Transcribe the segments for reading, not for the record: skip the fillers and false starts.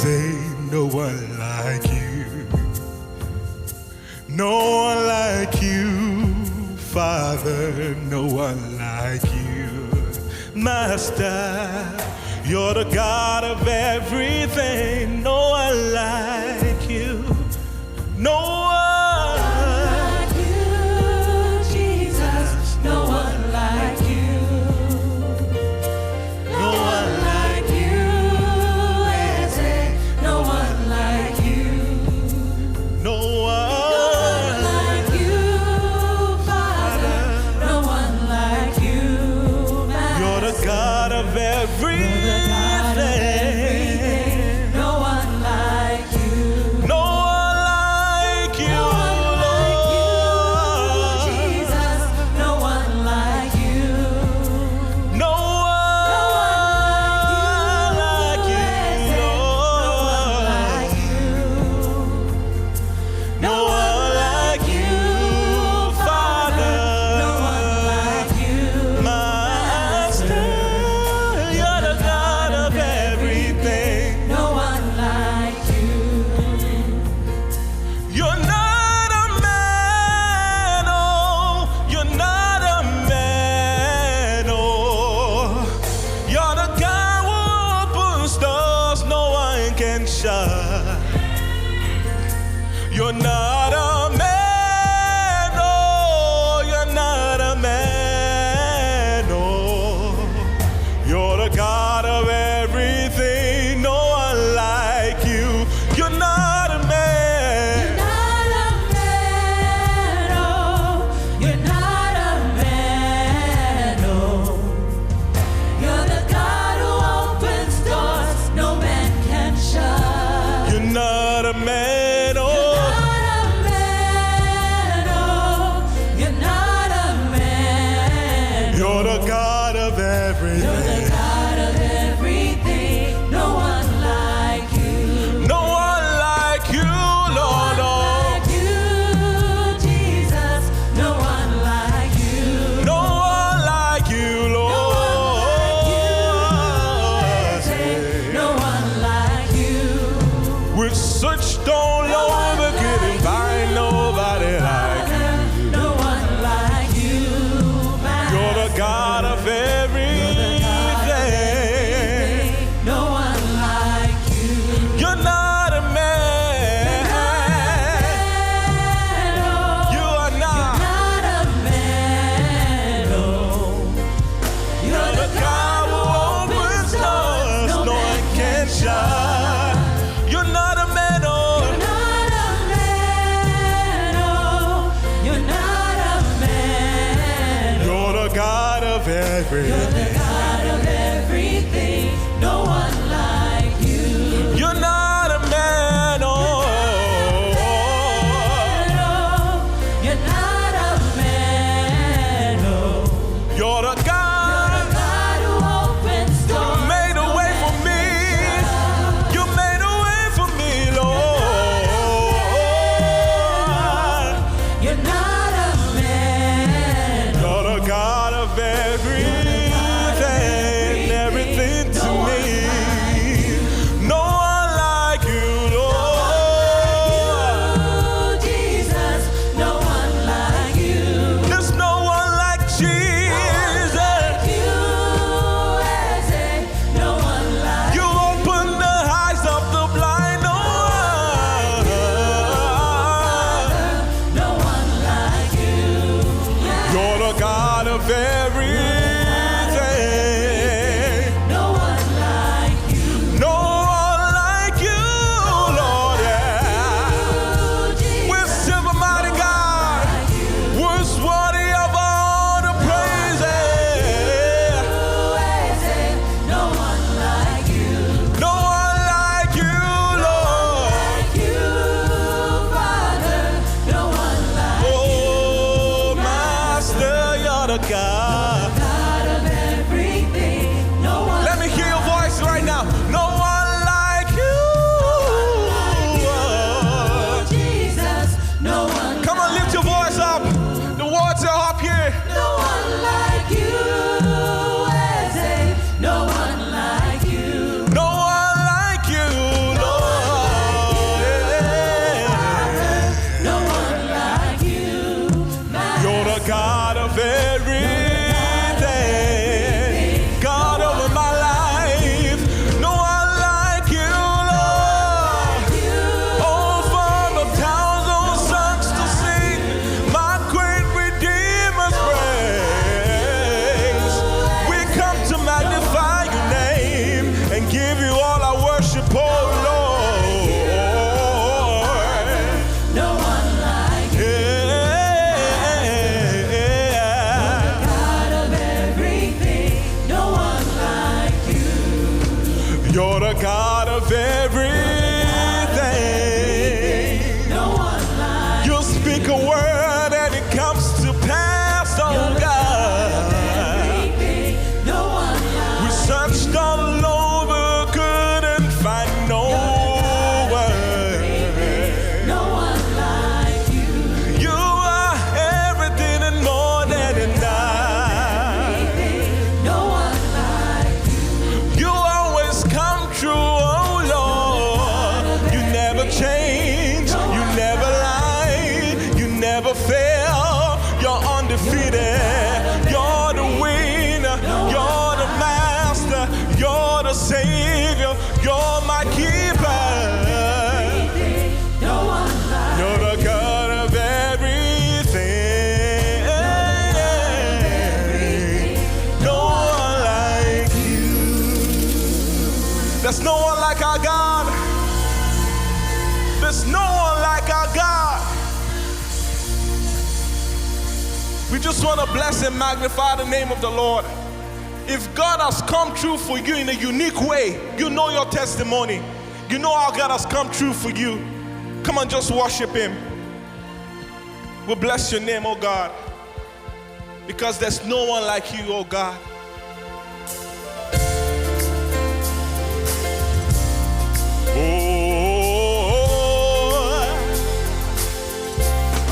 ain't no one like you. No one like you, Father, no one like you. Master, you're the God of everything. No one like you. No one like you, Jesus. No one like you. No one like you, Isaac. No one like you. No one like you, Father. No one like you, Master. You're the God of everything. No one like you. No one like you, Lord. Jesus. No one like you. No one like you, Lord. No one like you, Father. No one like you, Master, you're the God of everything. no one like you. You're not a man, oh, you're not a man, oh. You're the God who opens doors no one can shut. You're not a man, oh, you're not a man, oh. You're the God of everything, no one like you. You're not a man. Not a man, oh. You're not a man, oh. You're the God who opens doors no man can shut. You're not a man, oh. Not a man, oh. You're not a man. You're the God of You're the everything. God of everything. No one like you. No one like you, Lord. Oh. Like you, Jesus. No one like you. No one like you, Lord. No one like you. With such stone, Lord, we couldn't find nobody like you. No one like you. You're the God of everything. No one like you. You're not a man. You are not. Not a man, no. You're the God who opens doors no one can shut. You're not a man, oh. Not a man, oh. You're not a man. You're the God of You're everything. the God of everything. No one like you. You're not a man, oh. You're not a man, no. You're the God. God who opens You doors. made a way for me. You made a way for me, Lord. You're not a man. You're the God of everything. all our worship, oh Lord. No one like you. Yeah. God of everything. No one like you. You're the God of everything. No one like You speak a word and it comes to pass, oh God. everything. No one like We searched all over, couldn't find no one. no one like you. You are everything and more than enough. No one like You always come true, oh Lord. You never change, you never lie, you never fail. You're undefeated. You're the winner, you're the master, you're the savior, you're my keeper. no one like You're the God of everything. No one like you. There's no one like our God. There's no one like our God. We just want to bless and magnify the name of the Lord. If God has come true for you in a unique way, you know your testimony. You know how God has come true for you. Come on, just worship Him. We bless your name, oh God, because there's no one like you, oh God. Oh,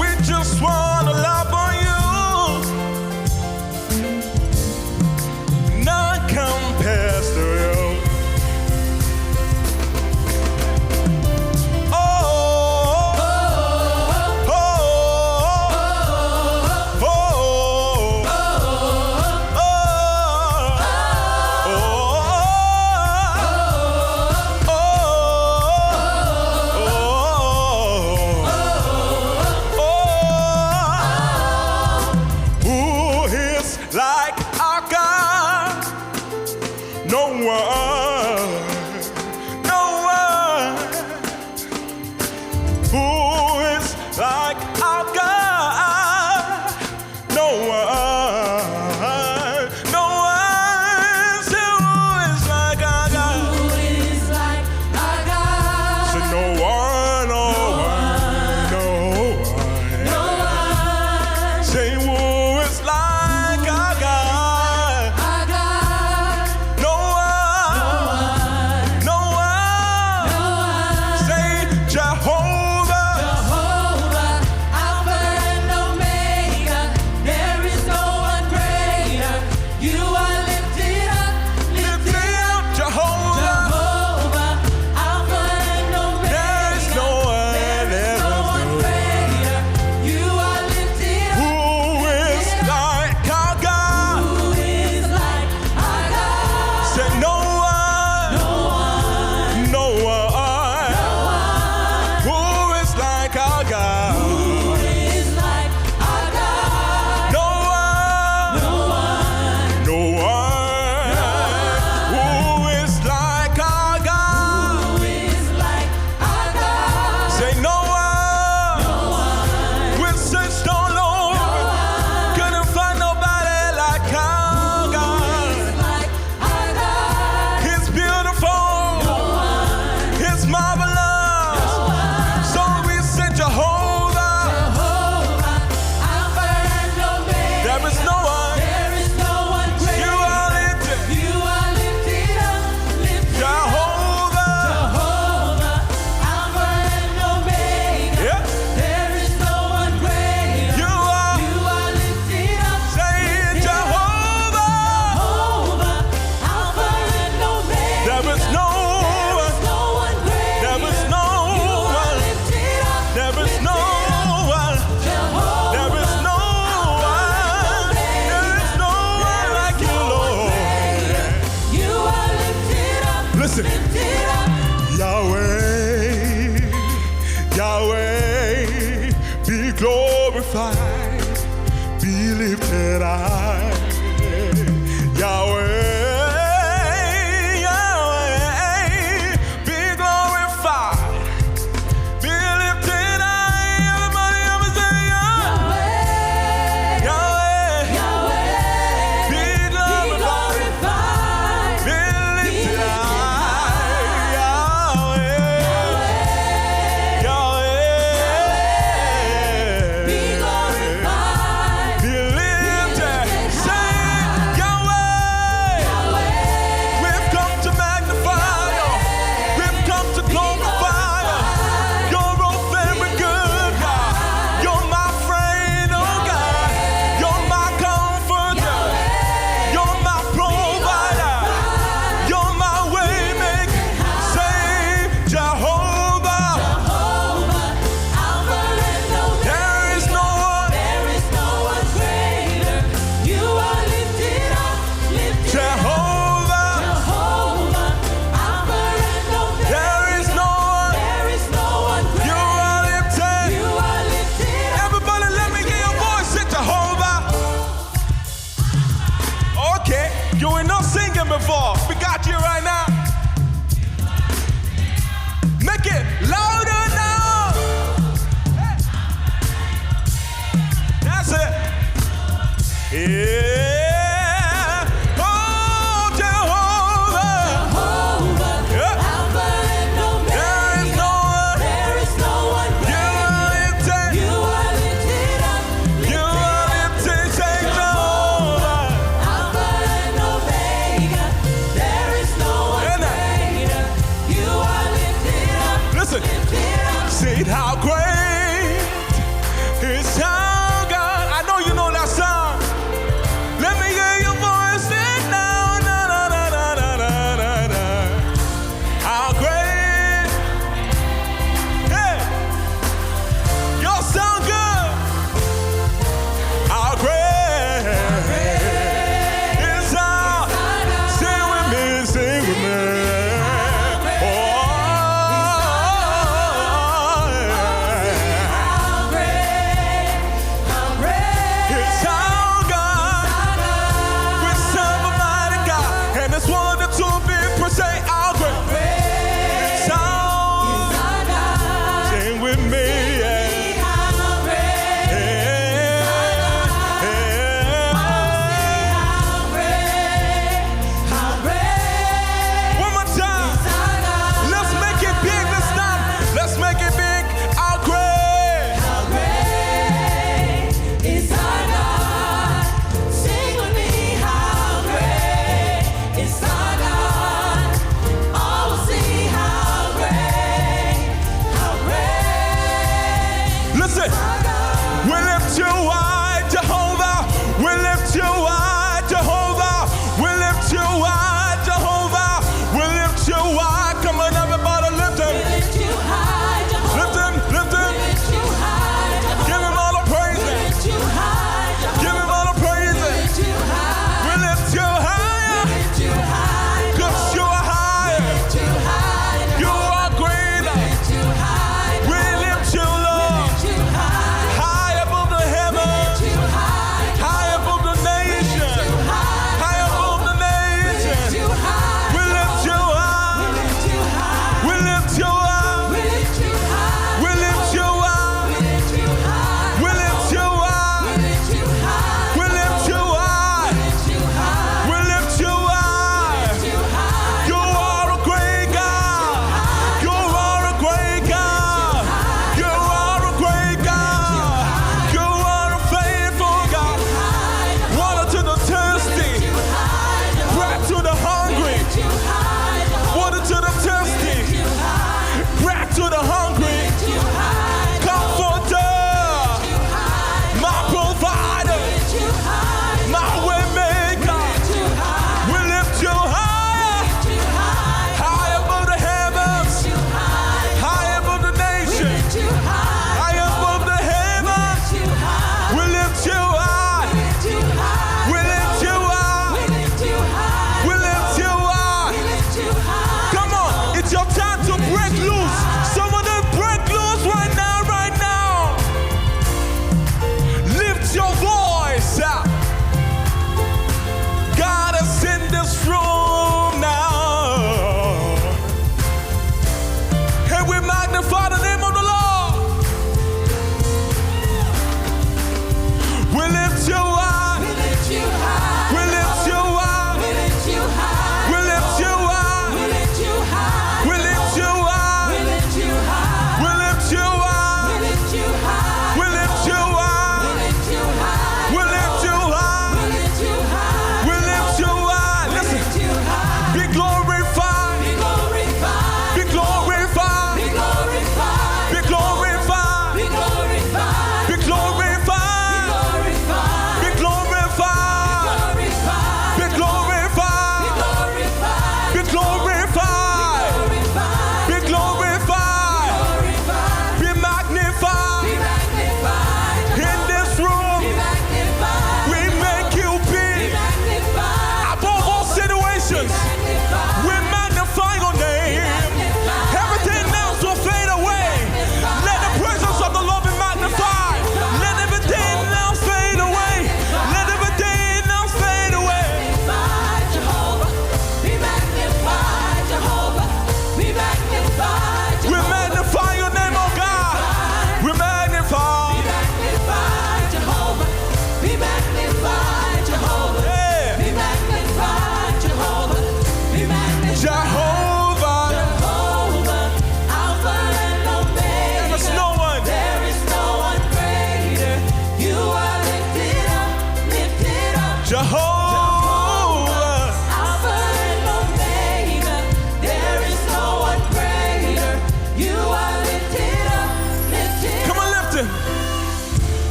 we just want to love on you. None compares to you. Oh, oh, oh, who is like our God? No one, no one. Who is like our God? No one, no one. Say who is like our God? who is like our God. Say no one, no one, no one. No one, Say who is like our God? our God. No one, no one. No one, Say Jehovah. Jehovah, Alpha and Omega. There is no one greater. You are lifted up, Lift lifted me up, Jehovah. Jehovah, Alpha and Omega. There is no one, There is no one greater. You are lifted up. who is like our God. Who is like our God? Say no one, No one, no one. Who is like our God? who is like our God? No one, No one, no one. Who is like our God? who is like our God? Say no one. We searched all over, couldn't find nobody like our God. Like our God. He's beautiful, He's marvelous. So we say Jehovah. Jehovah, Alpha and Omega. There is no one. There is no one greater. You are lifted. You are lifted up, lifted up. Jehovah. Jehovah, Alpha and Omega. Yeah. There is no one greater. You are. You are lifted up. Say Jehovah. Jehovah, Alpha and Omega. There is no There one. is no one greater. There is no You are one. lifted up. There is no one. Jehovah, There is no one. There is no one like you, Lord. you are lifted up. Listen. Lifted up. Yahweh, Yahweh, be glorified, be lifted high. Yahweh, Yahweh, Sing how great is our God. I know you know that song. Let me hear your voice sing now. Na, na, na, na, na, na, na, na. How great. Hey, y'all sound good. How great is our. Sing with me, sing with me. Oh, yeah.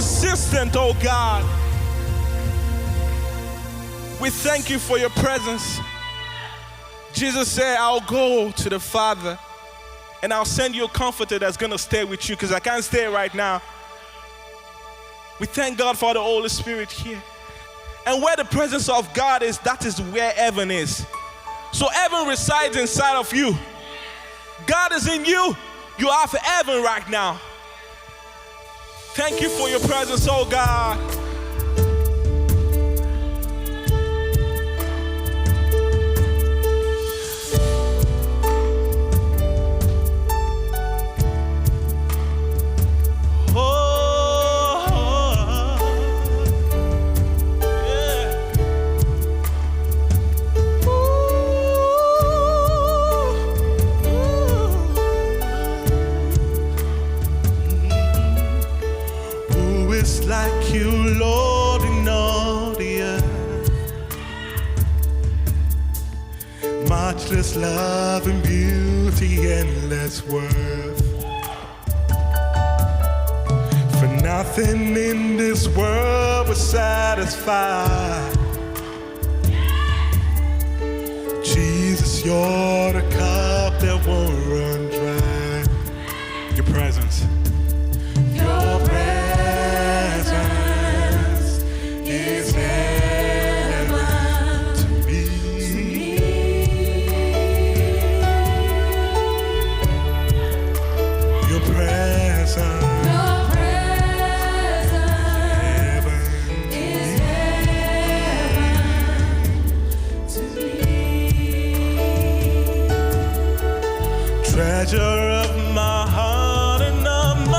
consistent, oh God. We thank you for your presence. Jesus said, I'll go to the Father and I'll send you a comforter that's going to stay with you, because I can't stay right now. We thank God for the Holy Spirit here. And where the presence of God is, that is where heaven is. So heaven resides inside of you. God is in you. You have heaven right now. Thank you for your presence, oh God. Like you, Lord, in all the earth. Matchless love and beauty, endless worth. For nothing in this world will satisfy. Jesus, you're the cup that won't run dry. Your presence. Your presence is heaven to me. Your presence is heaven to me. Treasure of my heart and of my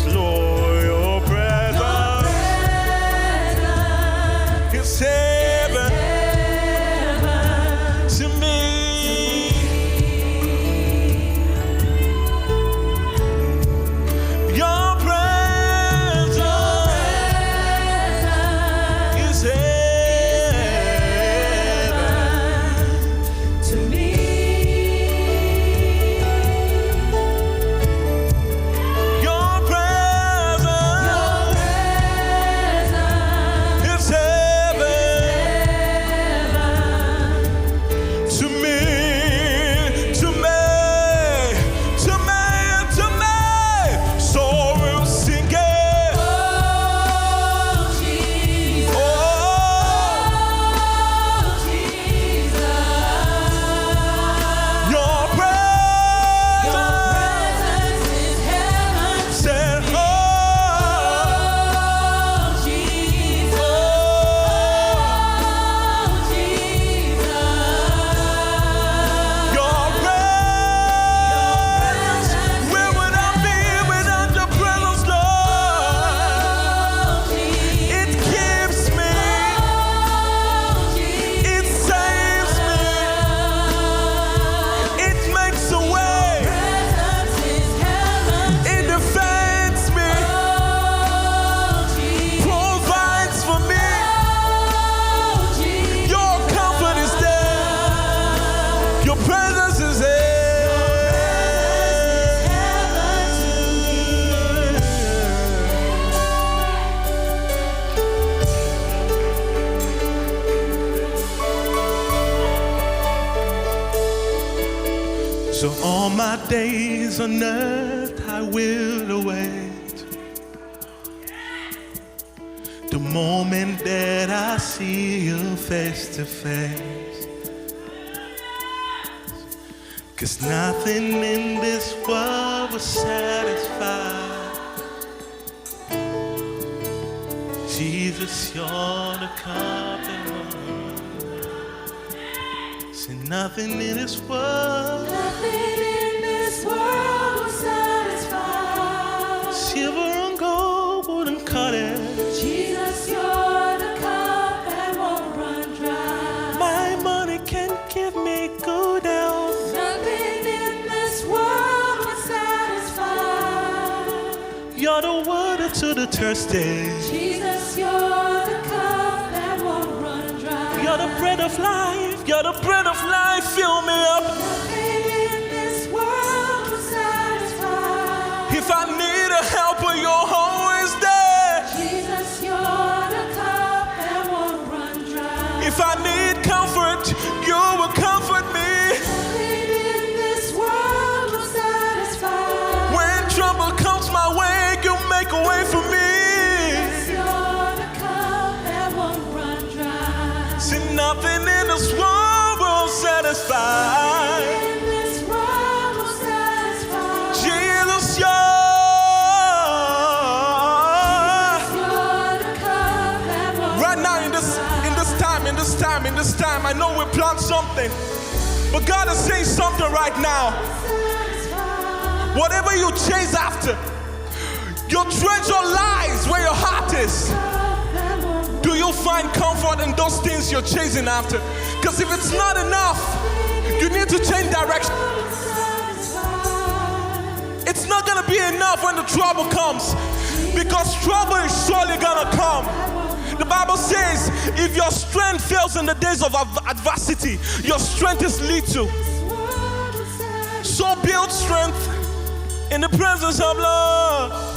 Lord, your presence is heaven to me. Your presence is heaven to me. So all my days on earth I will await the moment that I see you face to face. 'Cause nothing in this world will satisfy. Jesus, Jesus, you're the cup that runs. See, nothing in this world, Nothing in this world will satisfy. silver and gold wouldn't cut it. Jesus, you're the cup that won't run dry. My money can't give me good health. Nothing in this world will satisfy. You're the water to the thirsty. Jesus, you're the cup that won't run dry. You're the bread of life. You're the bread of life. Fill me up. Nothing in this world will satisfy. If I need a helper, you're always there. Jesus, you're the cup that won't run dry. If I need comfort, you will comfort me. Nothing in this world will satisfy. When trouble comes my way, you make a way for me. Jesus, you're the cup that won't run dry. See, nothing in this world will satisfy. In this world will satisfy. Jesus, you're You're the cup that won't right now in this time. I know we plan something, but God is saying something right now. satisfy. Whatever you chase after, your treasure lies where your heart is. That won't Do you find comfort in those things you're chasing after? Because if it's not enough, you need to change direction. satisfy. It's not going to be enough when the trouble comes, because trouble is surely going to come. The Bible says, if your strength fails in the days of adversity, your strength is little. This world will satisfy. So build strength in the presence of Lord.